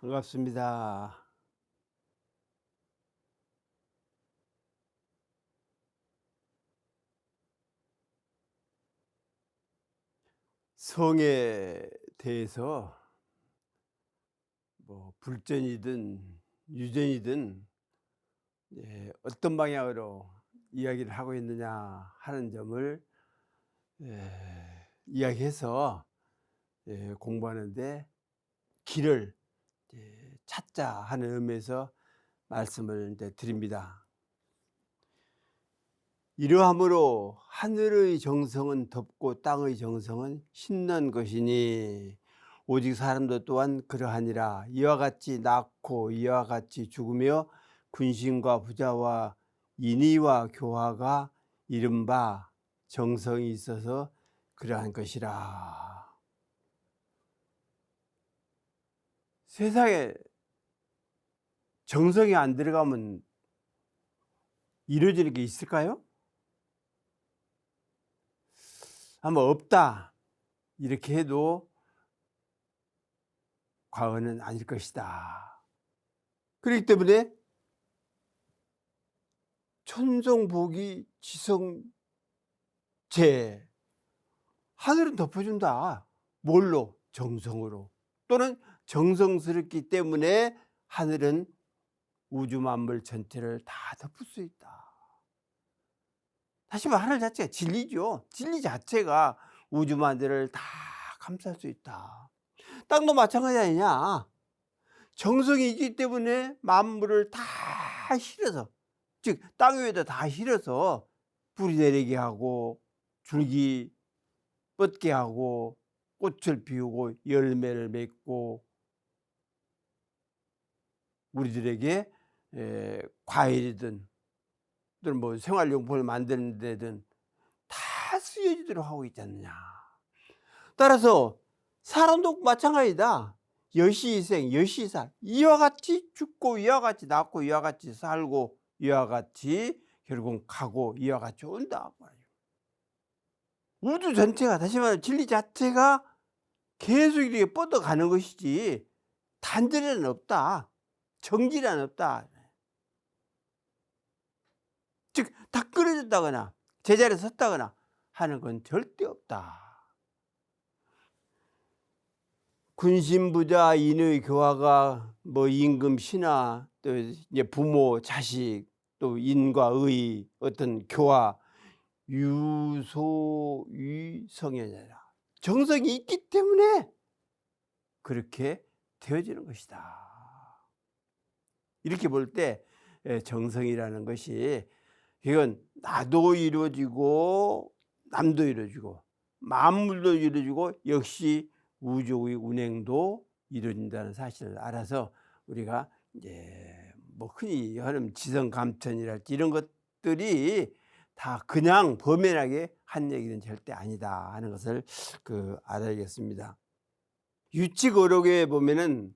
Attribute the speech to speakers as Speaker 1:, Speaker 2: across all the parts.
Speaker 1: 반갑습니다. 성에 대해서 불전이든 유전이든 어떤 방향으로 이야기를 하고 있느냐 하는 점을 이야기해서 공부하는 데 길을 찾자 하는 의미에서 말씀을 이제 드립니다. 이러함으로 하늘의 정성은 덥고 땅의 정성은 신난 것이니 오직 사람도 또한 그러하니라. 이와 같이 낳고 이와 같이 죽으며 군신과 부자와 인의와 교화가 이른바 정성이 있어서 그러한 것이라. 세상에 정성이 안 들어가면 이루어지는 게 있을까요? 아마 없다 이렇게 해도 과언은 아닐 것이다. 그렇기 때문에 천성복이 지성재, 하늘은 덮어준다. 뭘로? 정성으로. 또는 정성스럽기 때문에 하늘은 우주 만물 전체를 다 덮을 수 있다. 다시 말해 하늘 자체가 진리죠. 진리 자체가 우주 만물을 다 감쌀 수 있다. 땅도 마찬가지 아니냐. 정성이 있기 때문에 만물을 다 실어서, 즉 땅 위에다 다 실어서 뿌리 내리게 하고 줄기 뻗게 하고 꽃을 피우고 열매를 맺고 우리들에게 과일이든 또는 생활용품을 만드는 데든 다 쓰여지도록 하고 있지 않느냐. 따라서 사람도 마찬가지다. 여시이생 여시살, 이와 같이 죽고 이와 같이 낳고 이와 같이 살고 이와 같이 결국 가고 이와 같이 온다. 우주 전체가, 다시 말해 진리 자체가 계속 이렇게 뻗어가는 것이지 단절에는 없다. 정지는 없다. 즉 다 끊어졌다거나 제자리에 섰다거나 하는 건 절대 없다. 군신부자 인의 교화가 임금 신하 또 이제 부모 자식 또 인과 의 어떤 교화 유소유성이라 정성이 있기 때문에 그렇게 되어지는 것이다. 이렇게 볼 때 정성이라는 것이 이건 나도 이루어지고 남도 이루어지고 만물도 이루어지고 역시 우주의 운행도 이루어진다는 사실을 알아서 우리가 이제 흔히 하는 지성감천이랄지 이런 것들이 다 그냥 범연하게 한 얘기는 절대 아니다 하는 것을 알아야겠습니다. 유칙어록에 보면은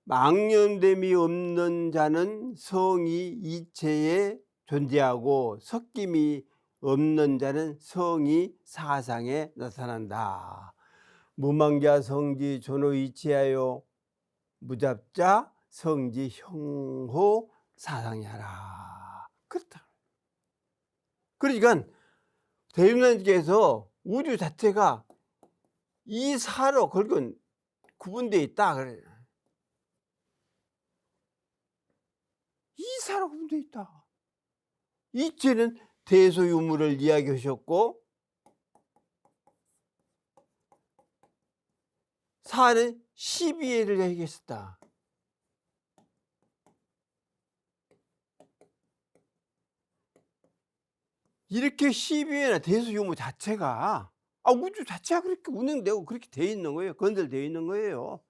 Speaker 1: 망령됨이 없는 자는 성이 이체에 존재하고 섞임이 없는 자는 성이 사상에 나타난다. 무망자 성지 존호 이치하여 무잡자 성지 형호 사상이하라. 그렇다. 그러니까 대중론께서 우주 자체가 이 사로 결국은 구분되어 있다. 그래. 이 사로 구분되어 있다. 이체는 대소유무를 이야기하셨고 사는 12회를 얘기했었다. 이렇게 12회나 대소유무 자체가 우주 자체가 그렇게 운행되고 그렇게 되어 있는 거예요. 건설되어 있는 거예요.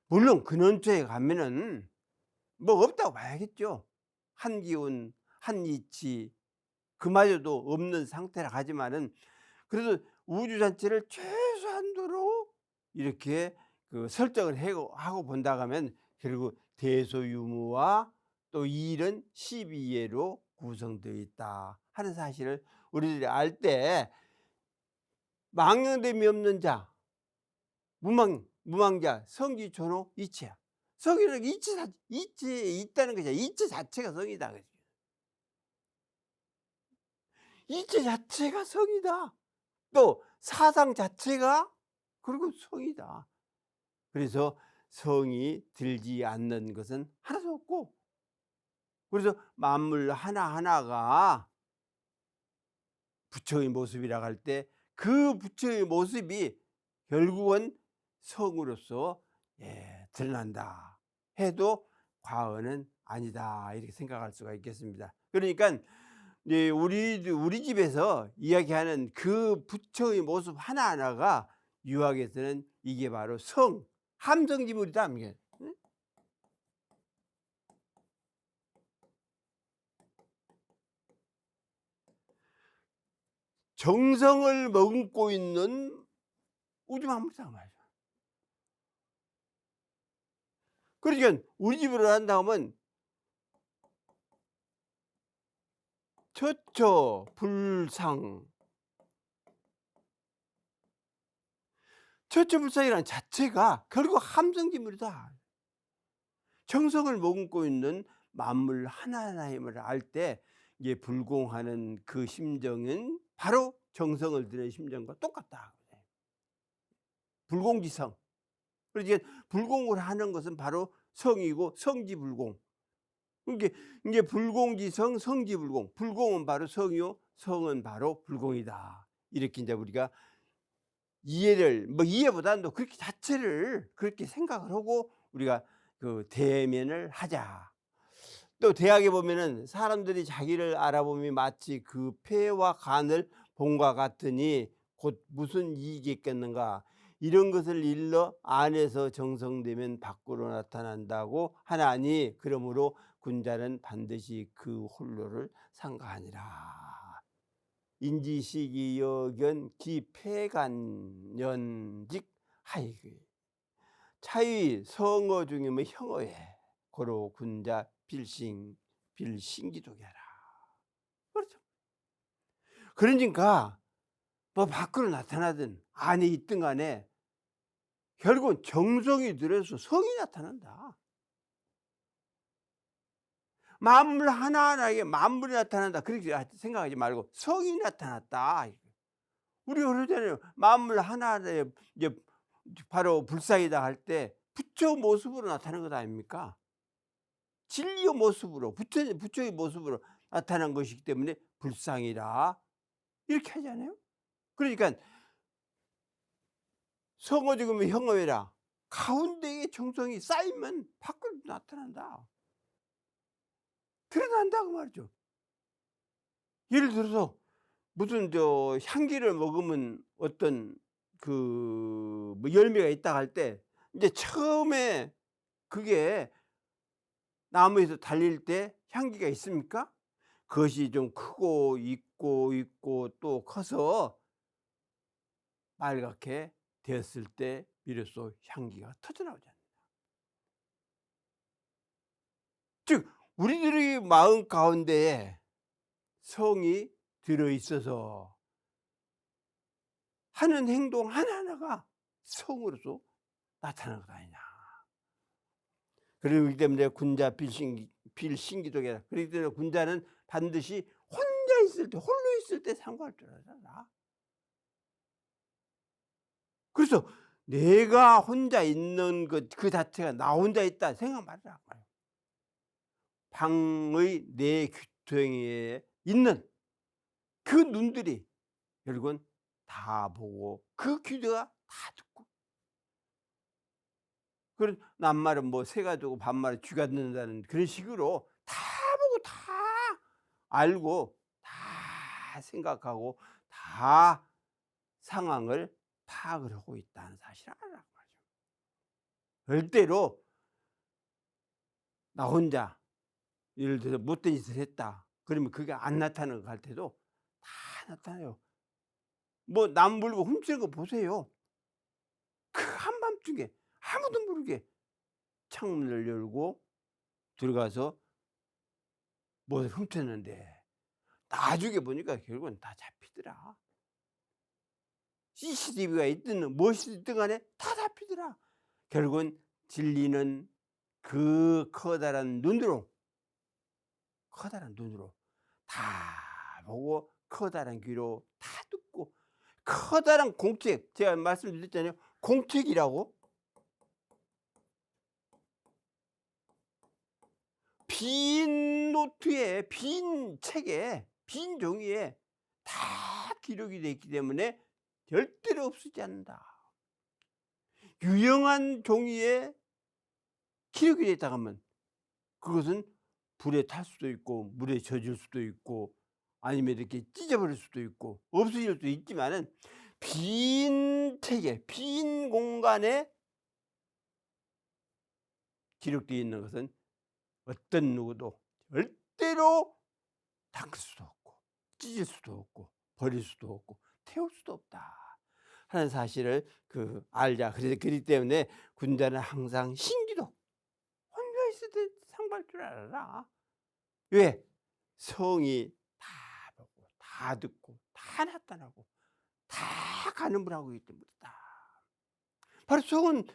Speaker 1: 물론 근원초에 가면은 없다고 봐야겠죠. 한기운, 한이치 그마저도 없는 상태라 하지만은 그래도 우주 자체를 최소한도로 이렇게 설정을 하고 본다고 하면 결국 대소유무와 또 일은 12예로 구성되어 있다 하는 사실을 우리들이 알 때 망령됨이 없는 자, 무망자, 성지존호 이체야. 성이라는 게 이치에 있다는 것이야. 이치 자체가 성이다. 이치 자체가 성이다. 또 사상 자체가 그리고 성이다. 그래서 성이 들지 않는 것은 하나도 없고, 그래서 만물 하나하나가 부처의 모습이라고 할 때 그 부처의 모습이 결국은 성으로서 드러난다 해도 과언은 아니다, 이렇게 생각할 수가 있겠습니다. 그러니까 우리 집에서 이야기하는 그 부처의 모습 하나하나가 유학에서는 이게 바로 성, 함성지물이다. 이게. 정성을 머금고 있는 우주 만물이다 말이야. 그러니까 우리 집으로 한다면 처처 불상, 처처불상이라는 자체가 결국 함성지물이다. 정성을 머금고 있는 만물 하나하나임을 알 때 이게 불공하는 그 심정은 바로 정성을 들인 심정과 똑같다. 불공지성. 그러니까 불공을 하는 것은 바로 성이고 성지불공. 그러니까 이게 불공지성, 성지불공. 불공은 바로 성이요, 성은 바로 불공이다. 이렇게 이제 우리가 이해를, 이해보다는 그렇게 자체를 그렇게 생각을 하고 우리가 그 대면을 하자. 또 대학에 보면은 사람들이 자기를 알아보면 마치 그 폐와 간을 본과 같으니 곧 무슨 이익이 있겠는가. 이런 것을 일러 안에서 정성되면 밖으로 나타난다고 하나니, 그러므로 군자는 반드시 그 홀로를 상가하니라. 인지시기여견 기폐간연직 하이그 차의 성어 중이면 형어에 고로 군자 빌신기도게 하라. 그렇죠. 그러니까 뭐 밖으로 나타나든 안에 있든 간에 결국은 정성이 들어서 성이 나타난다. 만물 하나하나에 만물이 나타난다, 그렇게 생각하지 말고 성이 나타났다. 우리가 그러잖아요. 만물 하나하나에 이제 바로 불상이다 할 때 부처 모습으로 나타나는 것 아닙니까? 진리의 모습으로, 부처의 모습으로 나타난 것이기 때문에 불상이라 이렇게 하잖아요. 그러니까 성어 죽으면 형어해라. 가운데에 정성이 쌓이면 밖으로 나타난다. 드러난다 그 말이죠. 예를 들어서 무슨 향기를 먹으면 어떤 열매가 있다 할 때 이제 처음에 그게 나무에서 달릴 때 향기가 있습니까? 그것이 좀 크고 있고 또 커서 빨갛게 되었을 때 비로소 향기가 터져나오잖아요. 즉 우리들의 마음 가운데에 성이 들어있어서 하는 행동 하나하나가 성으로서 나타나는 것 아니냐. 그렇기 때문에 군자 빌신기도계라. 그렇기 때문에 군자는 반드시 혼자 있을 때, 홀로 있을 때 상고할 줄 알아. 그래서 내가 혼자 있는 것 그 자체가 나 혼자 있다 생각 말이라. 방의 내 귀퉁이에 있는 그 눈들이 결국은 다 보고 그 귀가 다 듣고, 그런 낱말은 뭐 새가 두고 반말은 쥐가 듣는다는 그런 식으로 다 보고 다 알고 다 생각하고 다 상황을 파악을 하고 있다는 사실을 알아라고 말이죠. 절대로 나 혼자 예를 들어서 못된 짓을 했다 그러면 그게 안 나타나는 거 할 때도 다 나타나요. 뭐 남 물고 훔치는 거 보세요. 그 한밤중에 아무도 모르게 창문을 열고 들어가서 뭘 훔쳤는데 나중에 보니까 결국은 다 잡히더라. CCTV가 있든 무엇이 있든 간에 다 잡히더라. 결국은 진리는 그 커다란 눈으로 다 보고 커다란 귀로 다 듣고 커다란 공책, 제가 말씀드렸잖아요. 공책이라고 빈 노트에, 빈 책에, 빈 종이에 다 기록이 되어 있기 때문에 절대로 없어지지 않는다. 유용한 종이에 기록이 되어 있다고 하면 그것은 불에 탈 수도 있고 물에 젖을 수도 있고 아니면 이렇게 찢어버릴 수도 있고 없어질 수도 있지만은 빈 책에, 빈 공간에 기록되어 있는 것은 어떤 누구도 절대로 닦을 수도 없고 찢을 수도 없고 버릴 수도 없고 태울 수도 없다 하는 사실을 알자. 그래서 그렇기 때문에 군자는 항상 신기록, 혼자 있을 때 상발 줄 알아라. 왜? 성이 다 보고 다 듣고 다 나타나고 다 가늠을 하기 때문이다. 바로 성은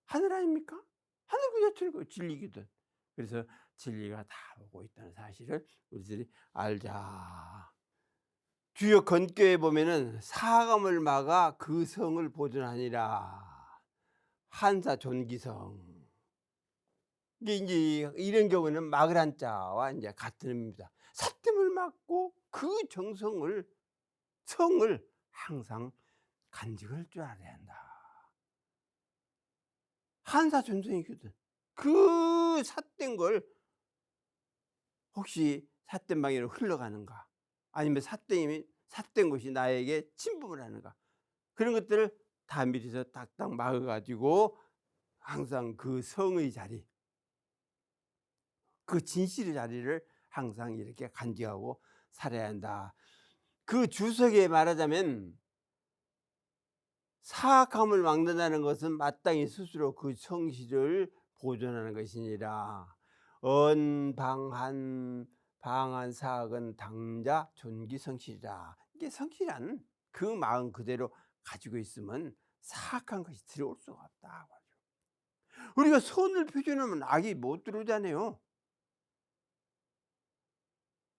Speaker 1: 하늘 아닙니까? 하늘 그 자체는 그 진리거든. 그래서 진리가 다 보고 있다는 사실을 우리들이 알자. 주요 건교에 보면은 사감을 막아 그 성을 보존하니라. 한사 존기성. 이게 이제 이런 경우는 막을 한자와 이제 같은 의미입니다. 삿됨을 막고 그 정성을, 성을 항상 간직할 줄 알아야 한다. 한사 존성이거든. 그 삿된 걸 혹시 삿된 방향으로 흘러가는가? 아니면 삿된 것이 나에게 침범을 하는가? 그런 것들을 다 미리서 딱딱 막아 가지고 항상 그 성의 자리, 그 진실의 자리를 항상 이렇게 간직하고 살아야 한다. 그 주석에 말하자면 사악함을 막는다는 것은 마땅히 스스로 그 성실을 보존하는 것이니라. 방한 사악은 당자 존기성실이라. 이게 성실한 그 마음 그대로 가지고 있으면 사악한 것이 들어올 수가 없다. 우리가 선을 표준하면 악이 못 들어오잖아요.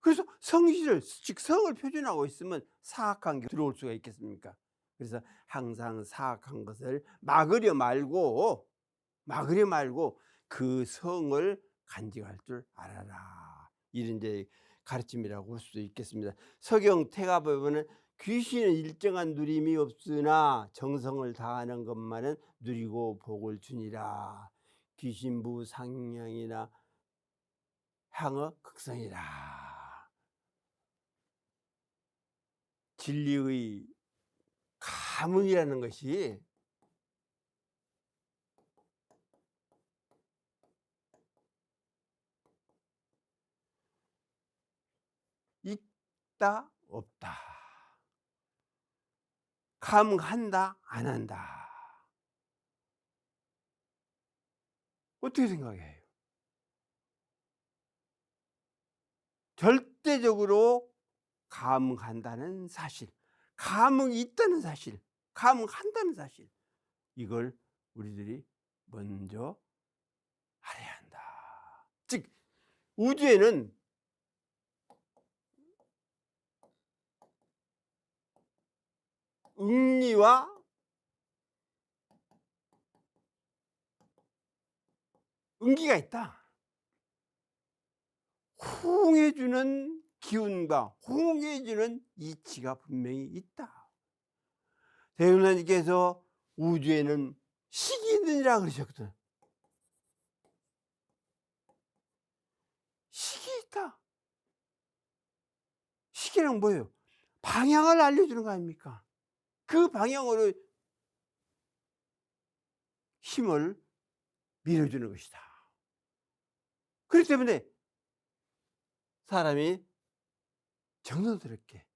Speaker 1: 그래서 성실을, 즉 성을 표준하고 있으면 사악한 게 들어올 수가 있겠습니까? 그래서 항상 사악한 것을 막으려 말고 그 성을 간직할 줄 알아라. 이런 이제 가르침이라고 할 수도 있겠습니다. 서경 태가보에 보면 귀신은 일정한 누림이 없으나 정성을 다하는 것만은 누리고 복을 주니라. 귀신부 상냥이나 향어 극성이라. 진리의 감흥이라는 것이 있다 없다, 감흥한다 안 한다. 어떻게 생각해요? 절대적으로 감흥한다는 사실, 감흥이 있다는 사실, 감흥한다는 사실, 이걸 우리들이 먼저 알아야 한다. 즉 우주에는 응리와 응기가 있다. 호응해주는 기운과 호응해주는 이치가 분명히 있다. 대웅사님께서 우주에는 식이 있느니라 그러셨거든. 식이 있다. 식이란 뭐예요? 방향을 알려주는 거 아닙니까? 그 방향으로 힘을 밀어주는 것이다. 그렇기 때문에 사람이 정성스럽게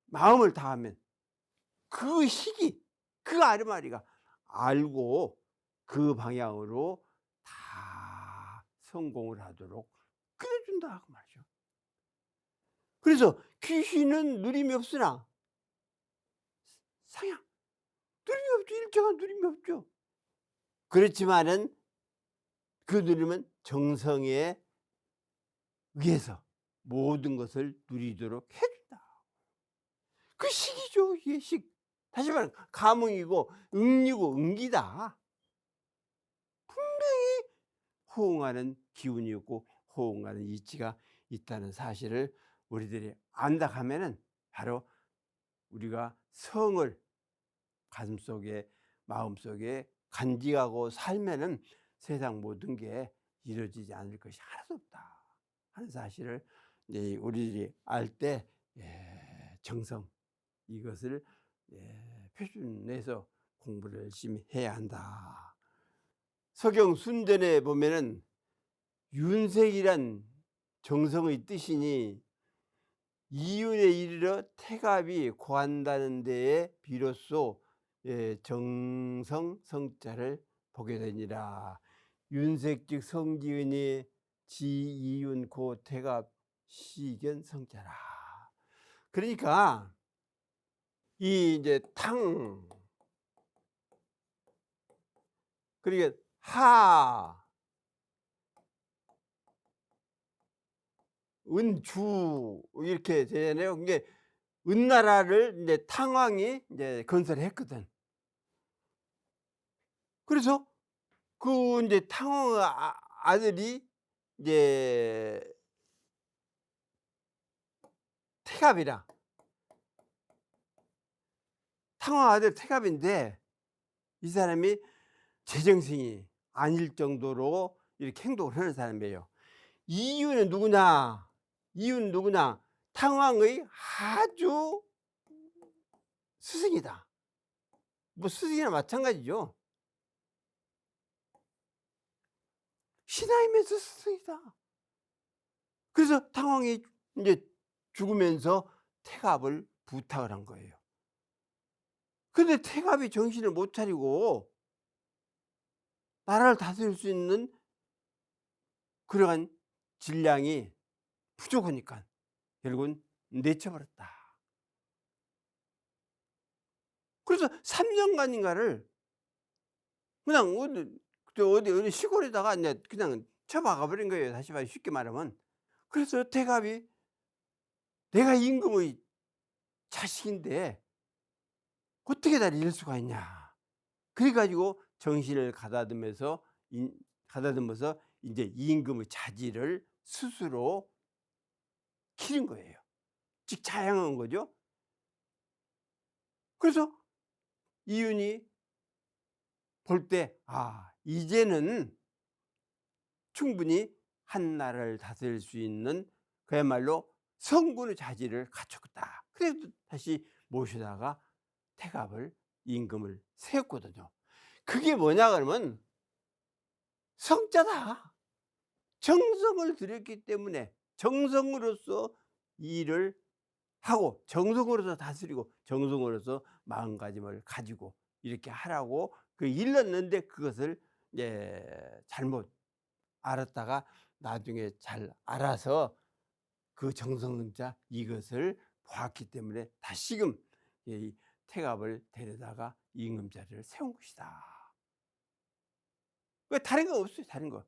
Speaker 1: 마음을 다하면 그 희기, 그 아르마리가 알고 그 방향으로 다 성공을 하도록 끌어준다 그 말이죠. 그래서 귀신은 누림이 없으나 상향, 누림이 없죠. 일정한 누림이 없죠. 그렇지만은 그 누림은 정성에 의해서 모든 것을 누리도록 해 준다. 그 식이죠. 이게 식. 다시 말하면 감흥이고 응리고 응기다. 분명히 호응하는 기운이 있고 호응하는 이치가 있다는 사실을 우리들이 안다 하면은 바로 우리가 성을 가슴속에 마음속에 간직하고 살면은 세상 모든 게 이루어지지 않을 것이 하나도 없다 하는 사실을 이제 우리들이 알 때 정성 이것을 표준해서 공부를 열심히 해야 한다. 서경 순전에 보면은 윤색이란 정성의 뜻이니 이윤에 이르러 태갑이 고한다는 데에 비로소 정성 성자를 보게 되니라. 윤색즉 성지은이 지이윤 고 태갑 시견 성자라. 그러니까 이 이제 탕 그러니까 하 은주 이렇게 되잖아요. 이게 은나라를 이제 탕왕이 이제 건설했거든. 그래서 그 이제 탕왕 아들이 이제 태갑이라. 탕왕 아들 태갑인데 이 사람이 제정신이 아닐 정도로 이렇게 행동을 하는 사람이에요. 이유는 누구냐? 이유는 누구냐? 탕왕의 아주 스승이다. 뭐 스승이나 마찬가지죠. 신하이면서 스승이다. 그래서 탕왕이 이제 죽으면서 태갑을 부탁을 한 거예요. 근데 태갑이 정신을 못 차리고 나라를 다스릴 수 있는 그러한 질량이 부족하니까 결국은 내쳐버렸다. 그래서 3년간인가를 그냥 어디 시골에다가 그냥 쳐박아 버린 거예요. 다시 말해 쉽게 말하면. 그래서 태갑이 내가 임금의 자식인데 어떻게 나를 잃을 수가 있냐. 그래 가지고 정신을 가다듬어서 이제 임금의 자질을 스스로 기른 거예요. 즉 자양한 거죠. 그래서 이윤이 볼 때 이제는 충분히 한 나라를 다스릴 수 있는 그야말로 성군의 자질을 갖췄다. 그래서 다시 모시다가 태갑을 임금을 세웠거든요. 그게 뭐냐 그러면 성자다. 정성을 들였기 때문에 정성으로서 일을 하고 정성으로서 다스리고 정성으로서 마음가짐을 가지고 이렇게 하라고 일렀는데 그것을 잘못 알았다가 나중에 잘 알아서 그 정성자 이것을 보았기 때문에 다시금 이 태갑을 데려다가 임금 자리를 세운 것이다. 왜 다른 거 없어요. 다른 거.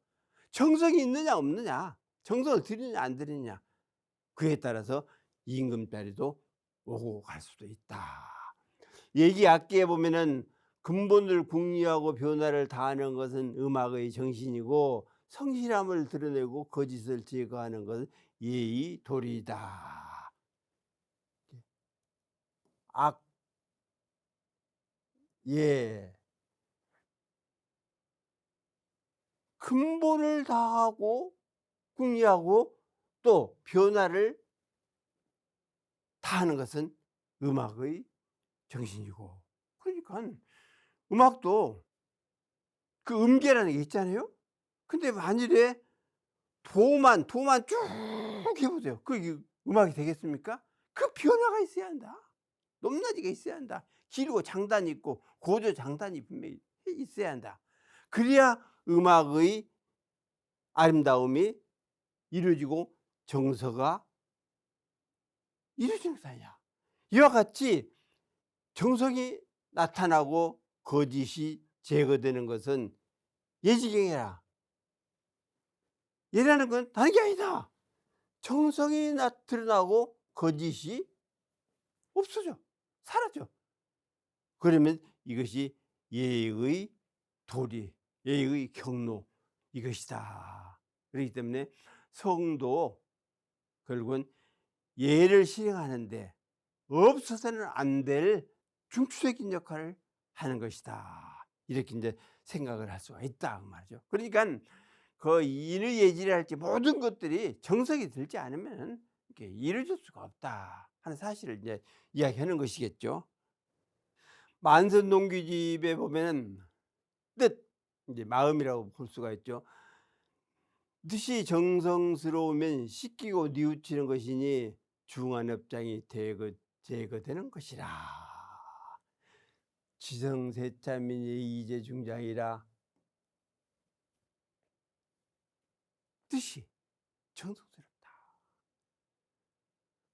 Speaker 1: 정성이 있느냐 없느냐, 정성을 들이느냐 안 들이느냐, 그에 따라서 임금 자리도 오고 갈 수도 있다. 얘기 악기에 보면은 근본을 궁리하고 변화를 다하는 것은 음악의 정신이고 성실함을 드러내고 거짓을 제거하는 것은 예의 도리다. 악, 예. 근본을 다하고 궁리하고 또 변화를 다하는 것은 음악의 정신이고. 그러니까 음악도 그 음계라는 게 있잖아요. 근데 만일에 도만 쭉 해보세요. 그 음악이 되겠습니까? 그 변화가 있어야 한다. 높낮이가 있어야 한다. 길고 장단이 있고 고조 장단이 분명히 있어야 한다. 그래야 음악의 아름다움이 이루어지고 정서가 이루어지는 것이 아니야. 이와 같이 정성이 나타나고 거짓이 제거되는 것은 예지경해라. 예라는 건 다른 게 아니다. 정성이 드러나고 거짓이 없어져. 사라져. 그러면 이것이 예의 도리, 예의 경로 이것이다. 그렇기 때문에 성도 결국은 예를 실행하는데 없어서는 안 될 중추적인 역할을 하는 것이다. 이렇게 이제 생각을 할 수가 있다 그 말이죠. 그러니까 그 인의예지를 할지 모든 것들이 정성이 들지 않으면 이렇게 이루어질 수가 없다 하는 사실을 이제 이야기하는 것이겠죠. 만선동규집에 보면은 뜻, 이제 마음이라고 볼 수가 있죠. 뜻이 정성스러우면 씻기고 뉘우치는 것이니 중한 업장이 제거되는 것이라. 지성세차민이 이재중장이라. 뜻이 정성스럽다.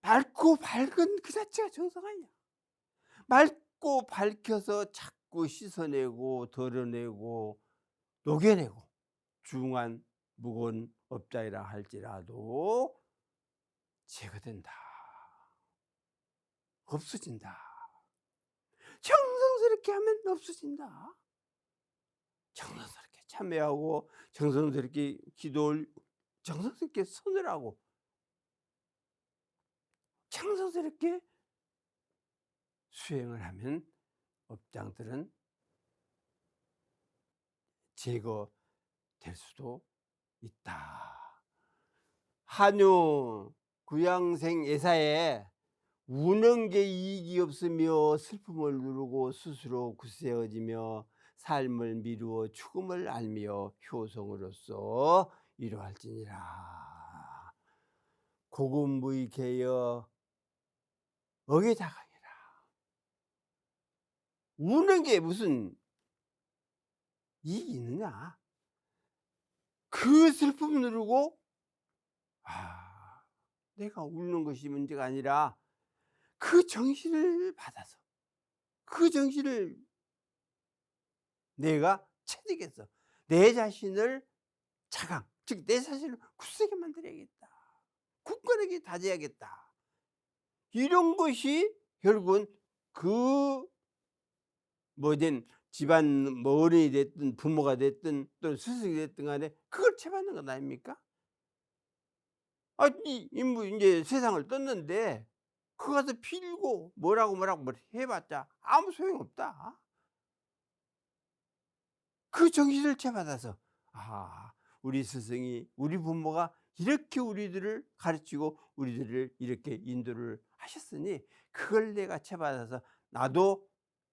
Speaker 1: 맑고 밝은 그 자체가 정성 아니야. 맑고 밝혀서 자꾸 씻어내고 덜어내고 녹여내고 중한 무거운 업장이라 할지라도 제거된다. 없어진다. 정성스럽게 하면 없어진다. 정성스럽게 참회하고 정성스럽게 기도를 정성스럽게 선을 하고 정성스럽게 수행을 하면 업장들은 제거될 수도 있다. 한유 구양생 예사에 우는 게 이익이 없으며 슬픔을 누르고 스스로 굳세어지며 삶을 미루어 죽음을 알며 효성으로서 이루할지니라. 고금무익해여 억에다가니라. 우는 게 무슨 이익이 있느냐. 그 슬픔 누르고 내가 웃는 것이 문제가 아니라 그 정신을 받아서 그 정신을 내가 체득해서 내 자신을 자강, 즉 내 자신을 굳세게 만들어야겠다. 굳건하게 다져야겠다. 이런 것이 결국은 그 뭐든 집안 어른이 됐든 부모가 됐든 또는 스승이 됐든 간에 그걸 채받는 것 아닙니까? 뭐 이제 세상을 떴는데 그거 가서 빌고 뭐라고 해봤자 아무 소용없다. 그 정신을 채받아서 우리 스승이 우리 부모가 이렇게 우리들을 가르치고 우리들을 이렇게 인도를 하셨으니 그걸 내가 채받아서 나도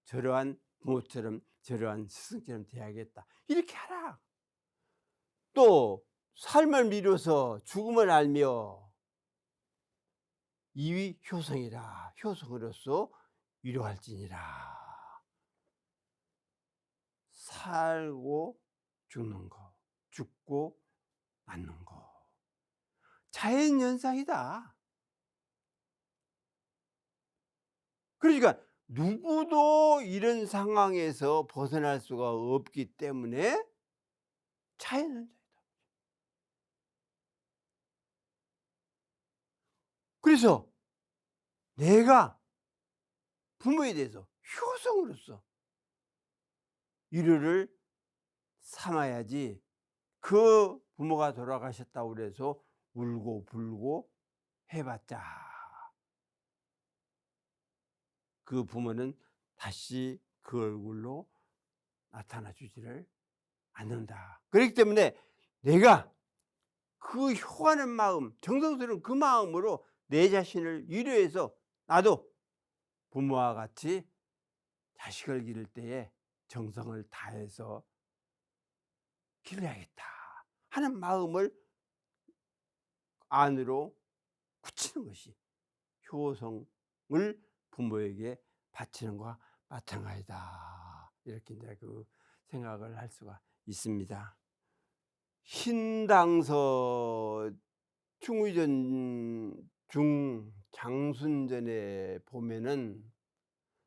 Speaker 1: 저러한 부모처럼 저러한 스승처럼 돼야겠다. 이렇게 하라. 또 삶을 미뤄서 죽음을 알며 이위 효성이라. 효성으로서 위로할지니라. 살고 죽는 거, 죽고 낳는 거. 자연현상이다. 그러니까 누구도 이런 상황에서 벗어날 수가 없기 때문에 자연현상이다. 그래서 내가 부모에 대해서 효성으로서 위로를 삼아야지 그 부모가 돌아가셨다고 그래서 울고 불고 해봤자 그 부모는 다시 그 얼굴로 나타나 주지를 않는다. 그렇기 때문에 내가 그 효하는 마음, 정성스러운 그 마음으로 내 자신을 위로해서 나도 부모와 같이 자식을 기를 때에 정성을 다해서 기르야겠다 하는 마음을 안으로 굳히는 것이 효성을 부모에게 바치는 것과 마찬가지다. 이렇게 이제 그 생각을 할 수가 있습니다. 신당서 충의전 중장순전에 보면은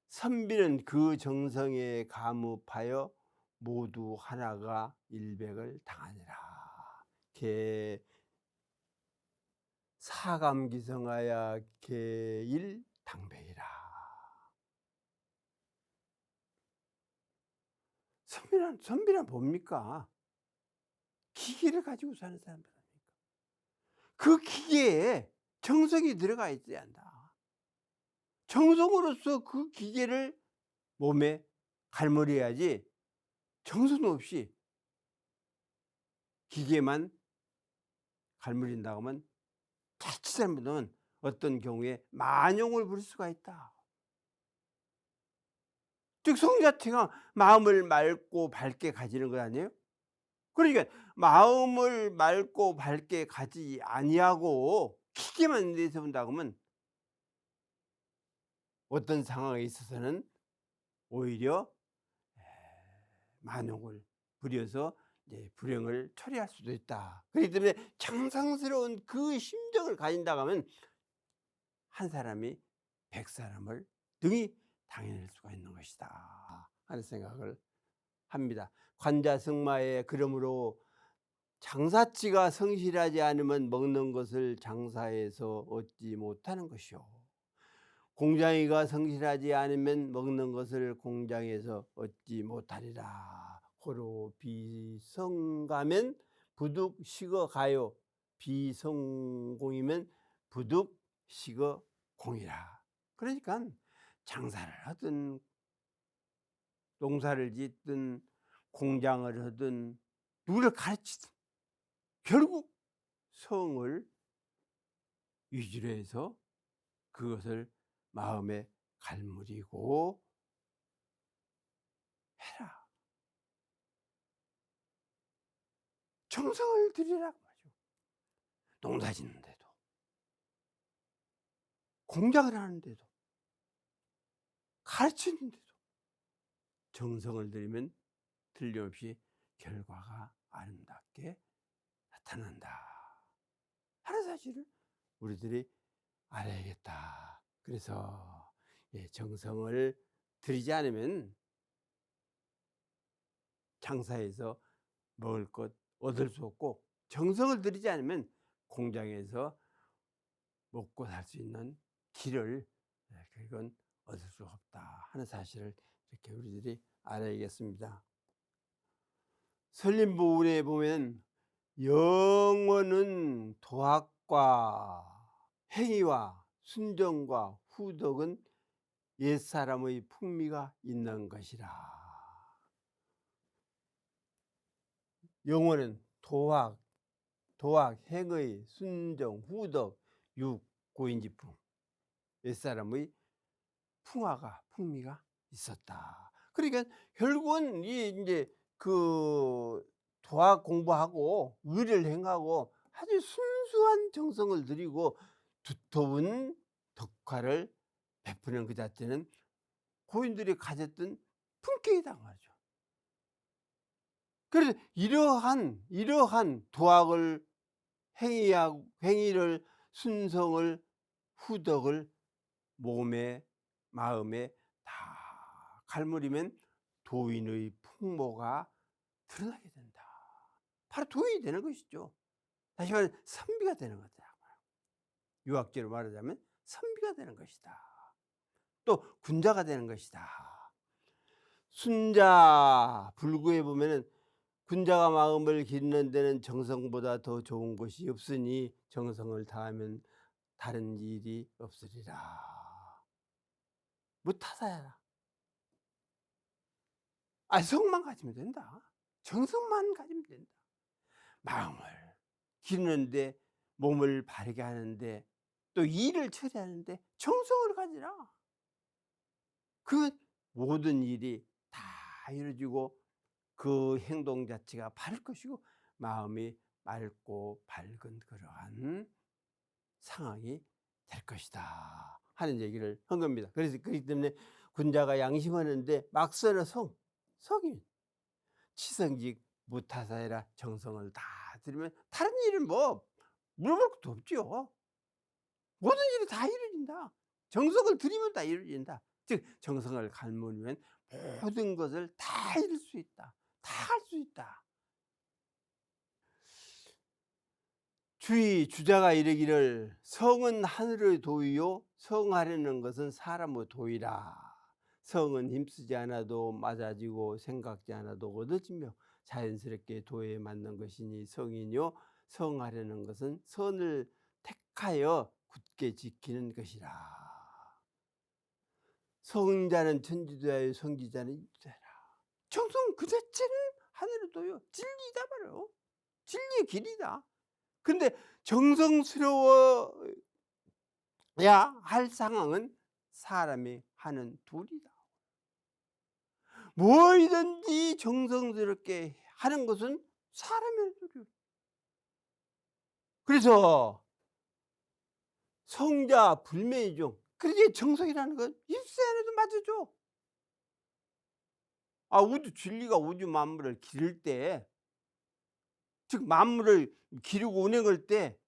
Speaker 1: 선비는 그 정성에 감흡하여 모두 하나가 일백을 당하니라. 사감기성하야 개일당백이라. 선비란 뭡니까? 기계를 가지고 사는 사람들 아닙니까? 그 기계에 정성이 들어가 있어야 한다. 정성으로서 그 기계를 몸에 갈무려야지, 정성 없이 기계만 갈무린다고 하면 자칫 잘못하면 어떤 경우에 만용을 부릴 수가 있다. 즉 성 자체가 마음을 맑고 밝게 가지는 것 아니에요? 그러니까 마음을 맑고 밝게 가지 아니하고 기계만 내세운다고 하면 어떤 상황에 있어서는 오히려 만용을 부려서 이제 불행을 초래할 수도 있다. 그렇기 때문에 정성스러운 그 심정을 가진다고 하면 한 사람이 100사람을 능히 당해낼 수가 있는 것이다 하는 생각을 합니다. 관자승마에 그러므로 장사치가 성실하지 않으면 먹는 것을 장사에서 얻지 못하는 것이요, 공장이가 성실하지 않으면 먹는 것을 공장에서 얻지 못하리라. 고로 비성가면 부득 식어가요, 비성공이면 부득 식어공이라. 그러니까 장사를 하든 농사를 짓든 공장을 하든 누구를 가르치든 결국 성을 위주로 해서 그것을 마음에 갈무리고 해라. 정성을 들이라고 하죠. 농사 짓는데도, 공장을 하는데도, 가르치는데도 정성을 들이면 틀림없이 결과가 아름답게 나타난다 하는 사실을 우리들이 알아야겠다. 그래서 정성을 들이지 않으면 장사에서 먹을 것 얻을 수 없고, 정성을 들이지 않으면 공장에서 먹고 살 수 있는 길을 그건 얻을 수 없다 하는 사실을 이렇게 우리들이 알아야겠습니다. 설림부운에 보면 영원은 도학과 행위와 순정과 후덕은 옛사람의 풍미가 있는 것이라. 영원은 도학, 행의, 순정, 후덕, 육, 고인지풍, 옛사람의 풍미가 있었다. 그러니까 결국은 이제 그 도학 공부하고 의를 행하고 아주 순수한 정성을 들이고 두터운 덕화를 베푸는 그 자체는 고인들이 가졌던 품격이다 말이죠. 그래서 이러한 도학을 행위를, 순성을, 후덕을 몸에 마음에 다 갈무리면 도인의 풍모가 드러나게 된다. 바로 도인이 되는 것이죠. 다시 말해 선비가 되는 거다. 유학제로 말하자면 선비가 되는 것이다. 또 군자가 되는 것이다. 순자 불구에 보면은 군자가 마음을 기르는 데는 정성보다 더 좋은 것이 없으니 정성을 다하면 다른 일이 없으리라. 무타사야라. 성만 가지면 된다. 정성만 가지면 된다. 마음을 기르는데, 몸을 바르게 하는데, 또 일을 처리하는데 정성을 가지라. 그 모든 일이 다 이루어지고 그 행동 자체가 바를 것이고 마음이 맑고 밝은 그러한 상황이 될 것이다 하는 얘기를 한 겁니다. 그래서 그렇기 때문에 군자가 양심하는데 막선의 성이 치성직 무타사해라. 정성을 다 들이면 다른 일은 뭐 물어볼 것도 없죠. 모든 일이 다 이루어진다. 정성을 들이면 다 이루어진다. 즉 정성을 갈무리면 모든 것을 다 이룰 수 있다. 다 할 수 있다. 주자가 이르기를 성은 하늘의 도이요 성하려는 것은 사람의 도이라. 성은 힘쓰지 않아도 맞아지고 생각지 않아도 얻어지며 자연스럽게 도에 맞는 것이니 성이요 성하려는 것은 선을 택하여 굳게 지키는 것이라. 성자는 천지도하여 성지자는 인자라. 정성 그 자체는 하늘의 도요 진리다 말이요. 진리의 길이다. 근데 정성스러워야 할 상황은 사람이 하는 도리다. 뭐든지 정성스럽게 하는 것은 사람의 도리요. 그래서 성자 불매이종. 그게 정성이라는 건 입새 안에도 맞아줘. 우주 진리가 우주 만물을 기를 때, 즉 만물을 기르고 운행할 때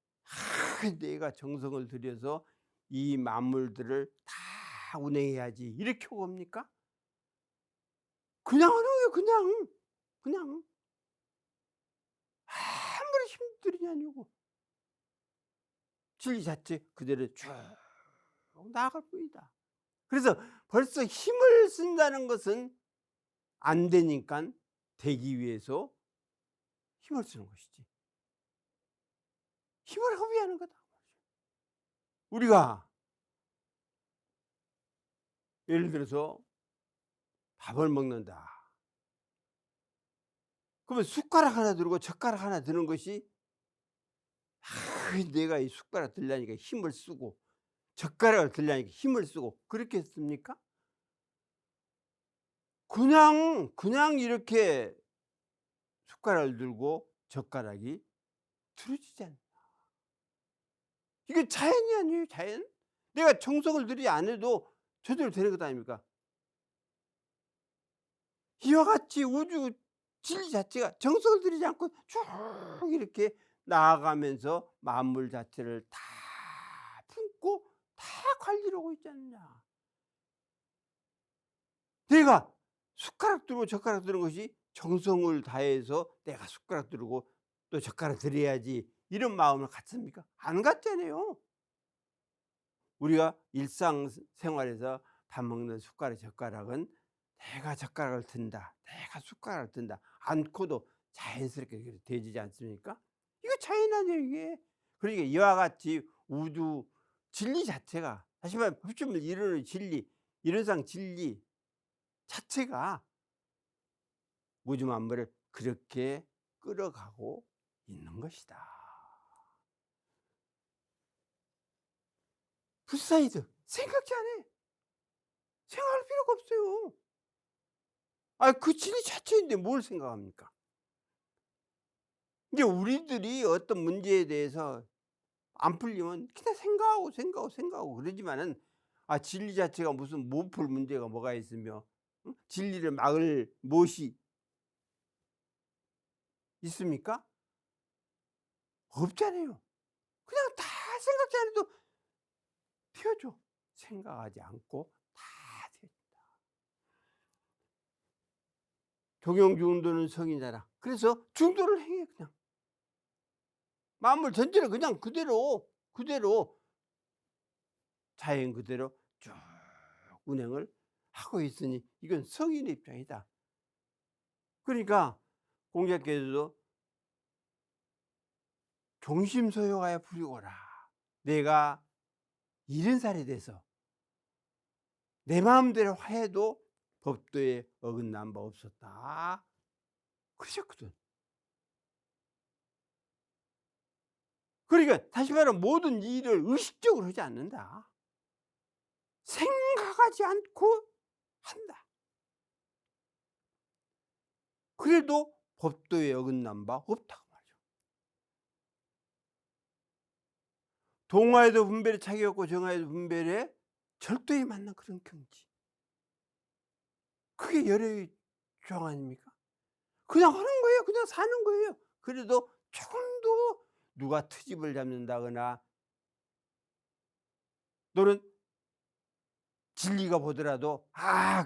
Speaker 1: 내가 정성을 들여서 이 만물들을 다 운행해야지 이렇게 옵니까? 그냥 하는 거예요. 그냥 아무리 힘들이냐 아니고 진리 자체 그대로 쭉 나아갈 뿐이다. 그래서 벌써 힘을 쓴다는 것은 안 되니까 되기 위해서 힘을 쓰는 것이지. 힘을 허비하는 거다. 우리가 예를 들어서 밥을 먹는다. 그러면 숟가락 하나 들고 젓가락 하나 드는 것이 내가 이 숟가락 들려니까 힘을 쓰고 젓가락을 들려니까 힘을 쓰고 그렇겠습니까? 그냥 이렇게 숟가락을 들고 젓가락이 들어지지 않는다. 이게 자연이 아니에요, 자연? 내가 정성을 들이지 않아도 저절로 되는 것 아닙니까? 이와 같이 우주 진리 자체가 정성을 들이지 않고 쭉 이렇게 나아가면서 만물 자체를 다 품고 다 관리를 하고 있지 않느냐. 내가 숟가락 들고 젓가락 드는 것이 정성을 다해서 내가 숟가락 들고 또 젓가락 들여야지 이런 마음을 갖습니까? 안 갖잖아요. 우리가 일상생활에서 밥 먹는 숟가락 젓가락은 내가 젓가락을 든다, 내가 숟가락을 든다 않고도 자연스럽게 그렇게 되지 않습니까? 이거 자연 아니에요 이게. 그러니까 이와 같이 우주 진리 자체가 다시 말하면 법칙을 이루는 진리, 이론상 진리 자체가 우주 만물을 그렇게 끌어가고 있는 것이다. 불사이드 생각지 않아. 생각할 필요가 없어요. 그 진리 자체인데 뭘 생각합니까? 이제 우리들이 어떤 문제에 대해서 안 풀리면 그냥 생각하고 그러지만은 진리 자체가 무슨 못 풀 문제가 뭐가 있으며 진리를 막을 무엇이 있습니까? 없잖아요. 그냥 다 생각지 않아도 되어져. 생각하지 않고 다 되어진다. 동용중도는 성이잖아. 그래서 중도를 행해 그냥. 만물 전체를 그냥 그대로 자연 그대로 쭉 운행을 하고 있으니 이건 성인의 입장이다. 그러니까 공자께서도 종심소요하여 부리거라. 내가 70살이 돼서 내 마음대로 해도 법도에 어긋난 바 없었다. 그러셨거든. 그러니까 다시 말하면 모든 일을 의식적으로 하지 않는다. 생각하지 않고 한다. 그래도 법도에 어긋난 바 없다고 말이죠. 동화에도 분별에 차이 없고 정화에도 분별에 절도에 맞는 그런 경지. 그게 열의 조항 아닙니까? 그냥 하는 거예요. 그냥 사는 거예요. 그래도 조금도 누가 트집을 잡는다거나 또는 진리가 보더라도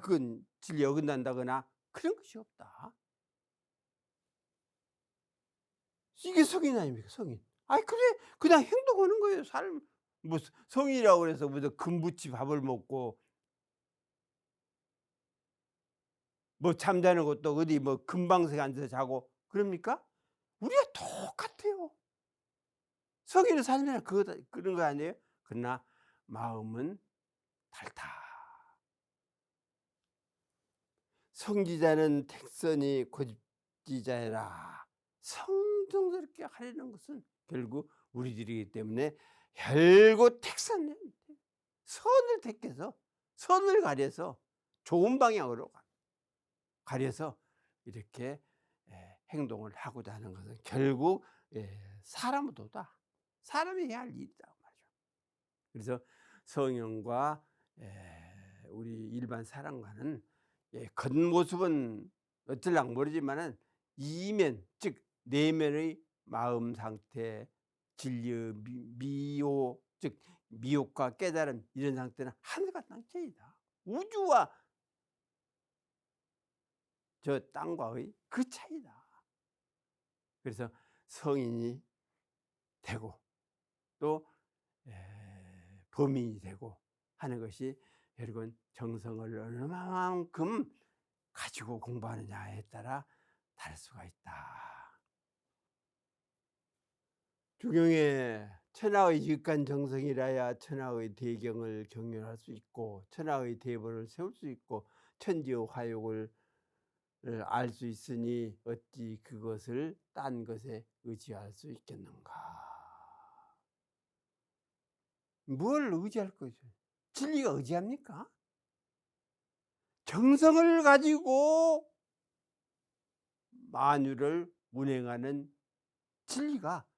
Speaker 1: 그건 진리에 어긋난다거나 그런 것이 없다. 이게 성인 아닙니까, 성인. 아이 그래 그냥 행동하는 거예요. 삶 뭐 성인이라고 그래서 무슨 금부치 밥을 먹고 뭐 잠자는 것도 어디 뭐 금방석에 앉아서 자고 그럽니까? 우리가 똑같아요. 성인의 삶이란 그거다 그런 거 아니에요? 그러나 마음은 다르다. 성지자는 택선이 고집지자라. 성정스럽게 하려는 것은 결국 우리들이기 때문에 결국 택선 선을 택해서 선을 가려서 좋은 방향으로 가려서 이렇게 행동을 하고자 하는 것은 결국 사람보다 사람이 해야 할 일이다 말이죠. 그래서 성령과 우리 일반 사람과는 겉모습은 어떨랑 모르지만은 이면 즉 내면의 마음 상태, 진리, 미혹 즉 미혹과 깨달음 이런 상태는 하늘과 땅 차이다. 우주와 저 땅과의 그 차이다. 그래서 성인이 되고 또 범인이 되고 하는 것이 여러분 정성을 얼마만큼 가지고 공부하느냐에 따라 다를 수가 있다. 중용에 천하의 유익한 정성이라야 천하의 대경을 경륜할 수 있고 천하의 대본을 세울 수 있고 천지의 화욕을 알 수 있으니 어찌 그것을 딴 것에 의지할 수 있겠는가. 뭘 의지할 거죠? 진리가 의지합니까? 정성을 가지고 만유를 운행하는 진리가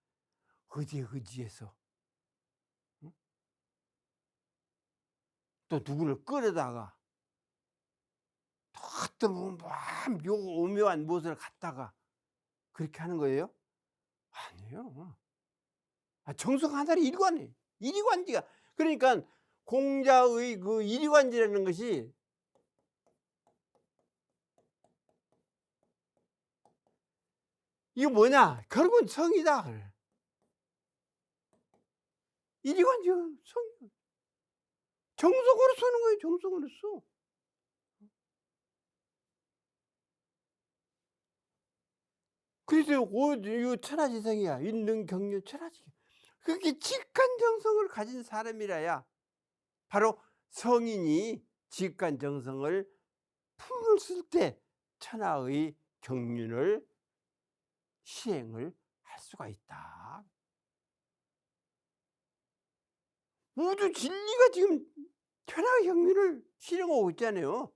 Speaker 1: 어디에 의지해서 또 누구를 끌어다가 또 어떤 오묘한 무엇을 갖다가 그렇게 하는 거예요? 아니에요. 정성 하나의 일관이에요. 일관지가 그러니까 공자의 그 일관지라는 것이 이거 뭐냐? 결국은 성이다. 일관지 성 정성으로 쓰는 거예요. 정성으로 써. 그래서 이 천하지성이야. 있는 경륜 천하지. 그게 직관 정성을 가진 사람이라야 바로 성인이 직관 정성을 품을 쓸 때 천하의 경륜을 시행을 할 수가 있다. 우주 진리가 지금 천하의 경륜을 실행하고 있잖아요.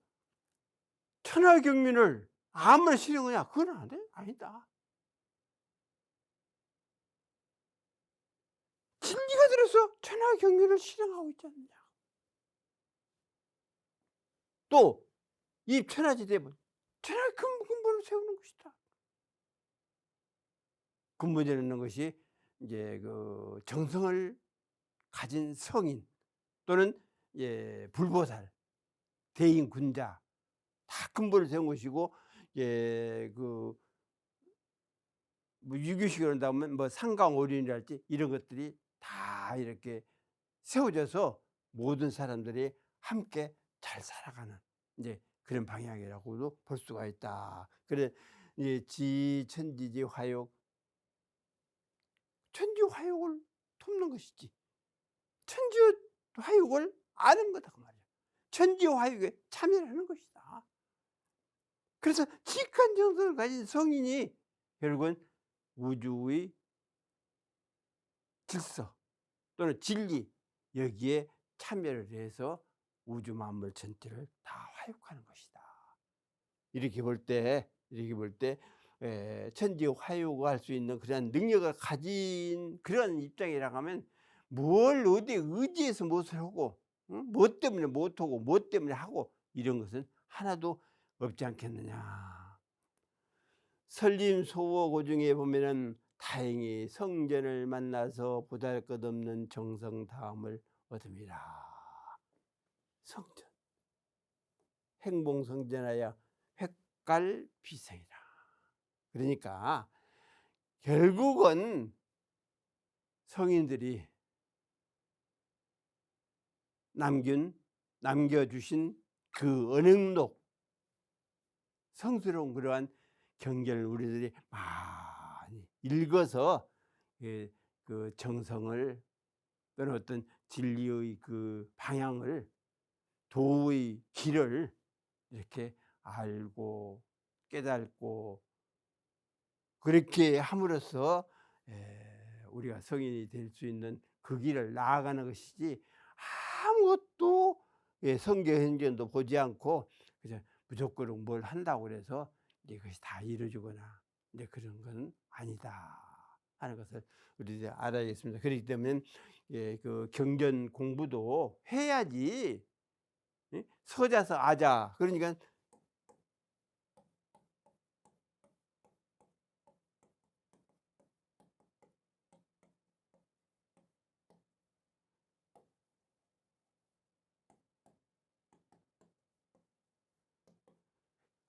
Speaker 1: 천하의 경륜을 아무나 실행하냐? 그건 안 돼? 아니다. 진리가 들어서 천하의 경륜을 실행하고 있지 않느냐. 또 이 천하지대본 천하의 근본을 세우는 것이다. 근본이라는 것이 이제 그 정성을 가진 성인 또는 불보살, 대인 군자 다 근본을 세운 것이고 그 뭐 유교식으로 한다면 뭐 상강오륜이랄지 이런 것들이 다 이렇게 세워져서 모든 사람들이 함께 잘 살아가는 이제 그런 방향이라고도 볼 수가 있다. 그래 지천지지 화욕 천지 화욕을 돕는 것이지. 천지 화욕을 아는 거다 그 말이야. 천지 화욕에 참여를 하는 것이다. 그래서 직관 정성을 가진 성인이 결국은 우주의 질서 또는 진리 여기에 참여를 해서 우주 만물 전체를 다 화욕하는 것이다. 이렇게 볼 때 천지 화욕할 수 있는 그런 능력을 가진 그런 입장이라고 하면 뭘 어디에 의지해서 무엇을 하고 뭐 때문에 못하고 뭐 때문에 하고 이런 것은 하나도 없지 않겠느냐. 설림소wo고 중에 보면은 다행히 성전을 만나서 보잘것없는 정성다움을 얻음이라. 성전 행봉성전하여 획갈비생이라. 그러니까 결국은 성인들이 남겨주신 그 언행록, 성스러운 그러한 경전을 우리들이 많이 읽어서 그 정성을 또는 어떤 진리의 그 방향을, 도의 길을 이렇게 알고 깨닫고 그렇게 함으로써 우리가 성인이 될 수 있는 그 길을 나아가는 것이지, 아무것도 성경 현전도 보지 않고 그냥 무조건 뭘 한다고 그래서 그것이 다 이루어지거나 그런 건 아니다 하는 것을 우리들 알아야겠습니다. 그렇기 때문에 그 경전 공부도 해야지. 서자서 아자, 그러니까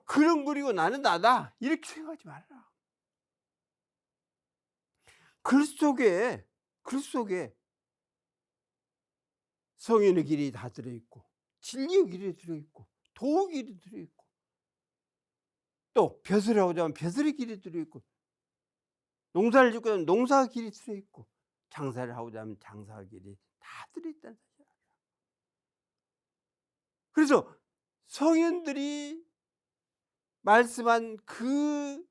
Speaker 1: 그런 그리고 나는 나다 이렇게 생각하지 말아라. 글 속에 성인의 길이 다 들어있고, 진리의 길이 들어있고, 도의 길이 들어있고, 또 벼슬을 하고자 하면 벼슬의 길이 들어있고, 농사를 짓고자 하면 농사의 길이 들어있고, 장사를 하고자 하면 장사의 길이 다 들어있다는 사실. 그래서 성인들이 말씀한 그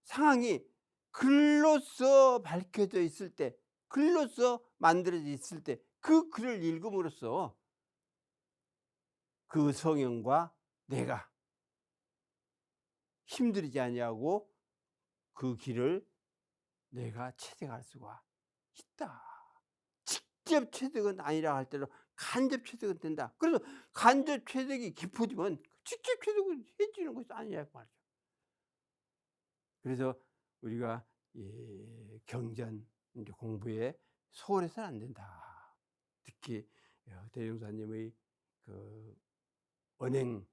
Speaker 1: 상황이 글로써 밝혀져 있을 때, 글로써 만들어져 있을 때, 그 글을 읽음으로써 그 성령과 내가 힘들이지 아니하고 그 길을 내가 체득할 수가 있다. 직접 체득은 아니라 할때도 간접 체득은 된다. 그래서 간접 체득이 깊어지면 직접 체득은 해지는 것이 아니냐 말이죠. 그래서 우리가 경전 공부에 소홀해서는 안 된다. 특히 대종사님의 그 언행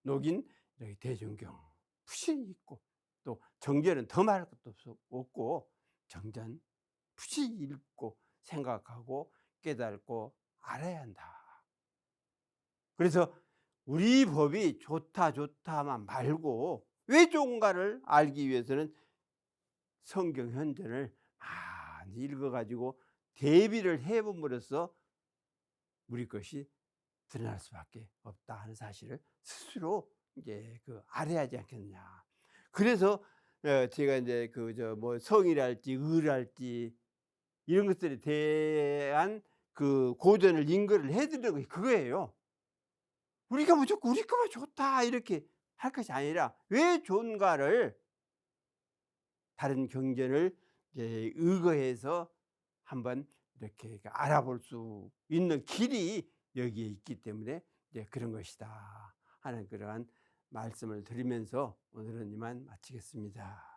Speaker 1: 녹인 대종경 푸신이 있고, 또 정전은 더 말할 것도 없고, 정전 푸시 읽고 생각하고 깨닫고 알아야 한다. 그래서 우리 법이 좋다만 말고 왜 좋은가를 알기 위해서는 성경 현전을 많이 읽어가지고 대비를 해봄으로써 우리 것이 드러날 수밖에 없다 하는 사실을 스스로 알아야 하지 않겠느냐. 그래서 제가 이제 뭐 성이랄지 의랄지 이런 것들에 대한 그 고전을 인거를 해드리는 게 그거예요. 우리가 무조건 우리 것만 좋다 이렇게 할 것이 아니라 왜 좋은가를 다른 경전을 의거해서 한번 이렇게 알아볼 수 있는 길이 여기에 있기 때문에 그런 것이다 하는 그러한 말씀을 드리면서 오늘은 이만 마치겠습니다.